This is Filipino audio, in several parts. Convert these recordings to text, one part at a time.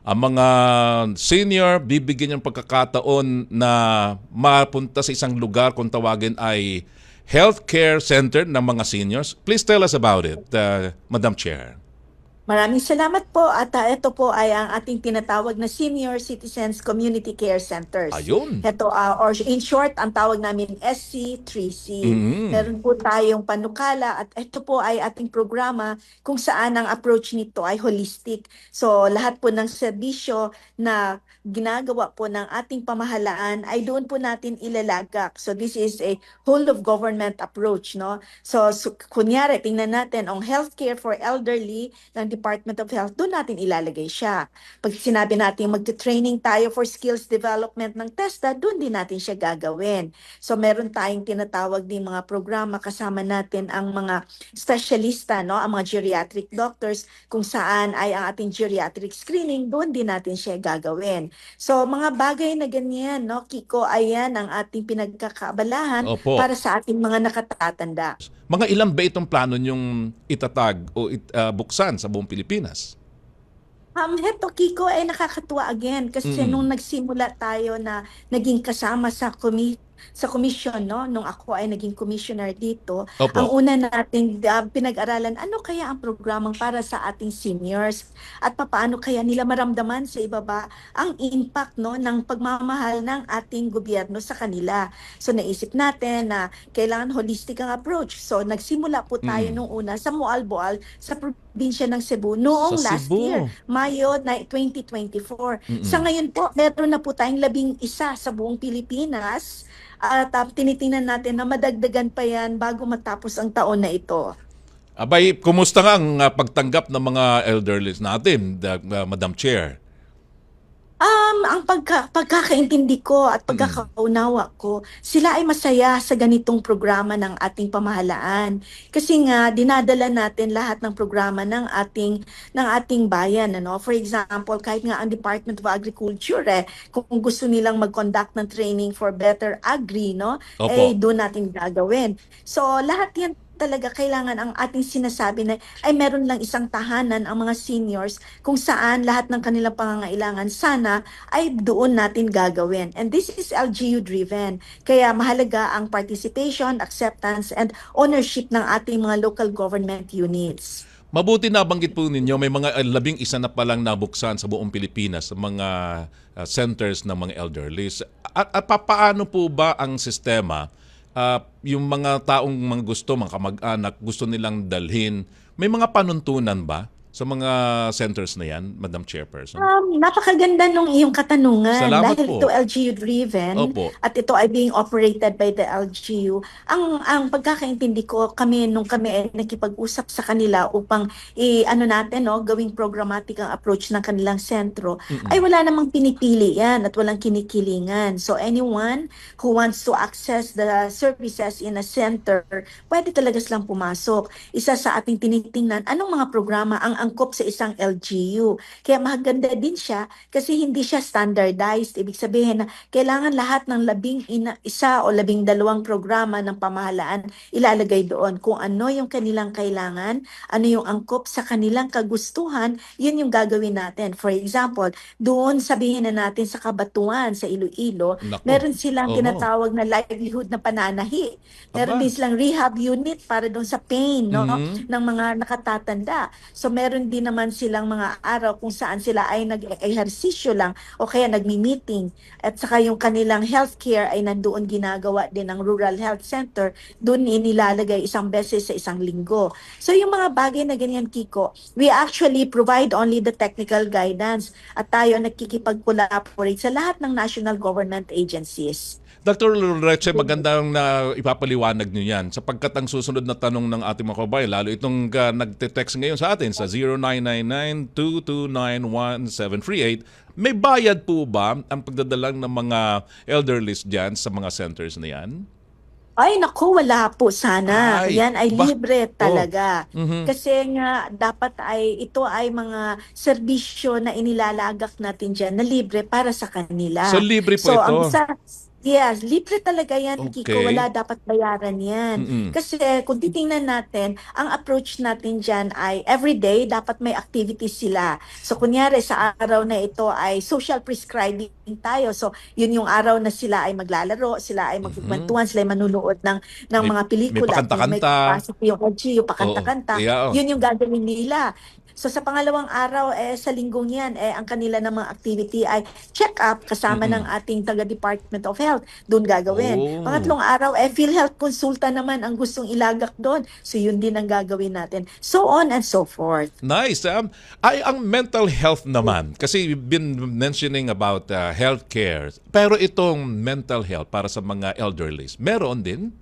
Ang mga senior, bibigyan ng pagkakataon na mapunta sa isang lugar kung tawagin ay healthcare center ng mga seniors. Please tell us about it, Madam Chair. Maraming salamat po at ito po ay ang ating tinatawag na Senior Citizens Community Care Centers. Ayun. Ito or in short ang tawag namin SC3C. Mm. Meron po tayong panukala at ito po ay ating programa kung saan ang approach nito ay holistic. So lahat po ng serbisyo na ginagawa po ng ating pamahalaan ay doon po natin ilalagak. So this is a whole of government approach, no? So kunyari tingnan natin ang healthcare for elderly ng Department of Health, doon natin ilalagay siya. Pag sinabi natin magte-training tayo for skills development ng TESDA, doon din natin siya gagawin. So meron tayong tinatawag din mga programa, kasama natin ang mga specialista, no? Ang mga geriatric doctors, kung saan ay ang ating geriatric screening, doon din natin siya gagawin. So mga bagay na ganyan, no, Kiko, ayan ang ating pinagkakaabalahan Opo. para sa ating mga nakatatanda. Mga ilan ba itong plano nyong itatag o buksan sa buong Pilipinas? Heto Kiko ay nakakatuwa again kasi Mm. nung nagsimula tayo na naging kasama sa komisyon, no, nung ako ay naging commissioner dito, ang Opo. una nating pinag-aralan ano kaya ang programang para sa ating seniors at papaano kaya nila maramdaman sa ibaba ang impact, no, ng pagmamahal ng ating gobyerno sa kanila. So naisip natin na kailangan holistic ang approach. So nagsimula po tayo Mm. nung una sa Moalboal sa probinsya ng Cebu Sa noong last year. Cebu. Mayo na 2024. Sa Mm. ngayon po, meron na po tayong 11 sa buong Pilipinas at tinitingnan natin na madagdagan pa yan bago matapos ang taon na ito. Abay, kumusta nga ang pagtanggap ng mga elderlies natin, Madam Chair? Ang pagkakaintindi ko at Mm. pagkakaunawa ko, sila ay masaya sa ganitong programa ng ating pamahalaan. Kasi nga dinadala natin lahat ng programa ng ating bayan, ano. For example, kahit nga ang Department of Agriculture kung gusto nilang mag-conduct ng training for better agri, no, Opo. doon natin gagawin. So lahat 'yan talaga kailangan ang ating sinasabi na ay meron lang isang tahanan ang mga seniors kung saan lahat ng kanilang pangangailangan sana ay doon natin gagawin. And this is LGU driven. Kaya mahalaga ang participation, acceptance, and ownership ng ating mga local government units. Mabuti nabanggit po ninyo, may mga 11 na palang nabuksan sa buong Pilipinas sa mga centers ng mga elderlies. At papaano po ba ang sistema? Yung mga taong mga gusto, mga kamag-anak, gusto nilang dalhin, may mga panuntunan ba sa mga centers na yan, Madam Chairperson? Napakaganda nung iyong katanungan Salamat dahil ito po. LGU driven Opo. at ito ay being operated by the LGU. Ang pagkakaintindi ko nung kami ay nakipag-usap sa kanila upang ano natin, no, gawing programmatic ang approach ng kanilang sentro, ay Mm-mm. wala namang pinipili yan at walang kinikilingan. So anyone who wants to access the services in a center, pwede talaga silang pumasok. Isa sa ating tinitingnan, anong mga programa ang angkop sa isang LGU. Kaya maganda din siya kasi hindi siya standardized. Ibig sabihin na kailangan lahat ng 11 o 12 programa ng pamahalaan ilalagay doon. Kung ano yung kanilang kailangan, ano yung angkop sa kanilang kagustuhan, yun yung gagawin natin. For example, doon sabihin na natin sa Kabatuan, sa Iloilo, Nako. meron silang Oo. tinatawag na livelihood na pananahi. Meron din Aba. silang rehab unit para doon sa pain, no, Mm. ng mga nakatatanda. So meron din naman silang mga araw kung saan sila ay nag-ehersisyo lang o kaya nagmi-meeting. At saka yung kanilang healthcare ay nandoon ginagawa din ng Rural Health Center, doon inilalagay isang beses sa isang linggo. So yung mga bagay na ganyan, Kiko, we actually provide only the technical guidance at tayo nakikipag-collaborate sa lahat ng national government agencies. Dr. Loreche, magandang na ipapaliwanag niyo yan sapagkat ang susunod na tanong ng ating mga kabayan, lalo itong nagte-text ngayon sa atin sa 0999-229-1738, may bayad po ba ang pagdadalang ng mga elderlies dyan sa mga centers na yan? Ay, naku, wala po sana. Ay, Yan ay ba? libre Oh. talaga. Mhm. Kasi nga, ito ay mga serbisyo na inilalagak natin dyan na libre para sa kanila. So libre po So, ang ito. isa, Yes, libre talaga yan, Kiko. Okay. Wala dapat bayaran yan. Mm. Kasi kung titingnan natin, ang approach natin dyan ay everyday, dapat may activities sila. So kunyari sa araw na ito ay social prescribing tayo. So yun yung araw na sila ay maglalaro, sila ay Mhm. magkukwentuhan, sila ay manunood ng May mga may pelikula at may pakanta-kanta. capacity yung LGU, Oo. pakanta-kanta. Yeah. Yun yung gagawin nila. So sa pangalawang araw, sa linggong yan, ang kanila namang activity ay check-up kasama ng Mm. ating taga-Department of Health, doon gagawin. Oh. Pangatlong araw, PhilHealth consulta naman ang gustong ilagak doon. So yun din ang gagawin natin. So on and so forth. Nice. Ay, ang mental health naman, kasi you've been mentioning about healthcare, pero itong mental health para sa mga elderlies, meron din?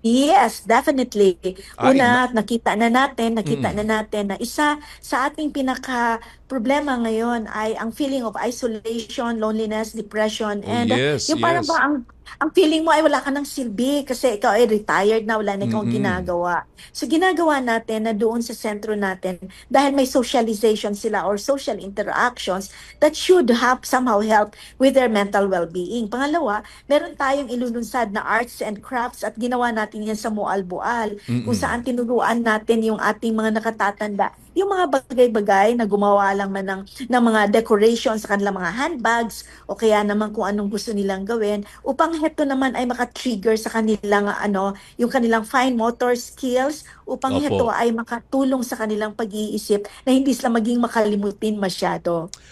Yes, definitely. Ay, Una, nakita mm. na natin na isa sa ating pinaka problema ngayon ay ang feeling of isolation, loneliness, depression, Oh, and yes, yung parang yes. ba ang feeling mo ay wala ka ng silbi kasi ikaw ay retired na, wala na ikaw Mm. ginagawa. So ginagawa natin na doon sa sentro natin, dahil may socialization sila or social interactions that should have somehow help with their mental well-being. Pangalawa, meron tayong ilulunsad na arts and crafts at ginawa natin yan sa Mualbual, kung Mm. saan tinuruan natin yung ating mga nakatatanda yung mga bagay-bagay na gumawa lang man ng mga decorations sa kanilang mga handbags o kaya naman kung anong gusto nilang gawin upang heto naman ay maka-trigger sa kanilang yung kanilang fine motor skills upang heto Opo. ay makatulong sa kanilang pag-iisip na hindi sila maging makalimutin masyado.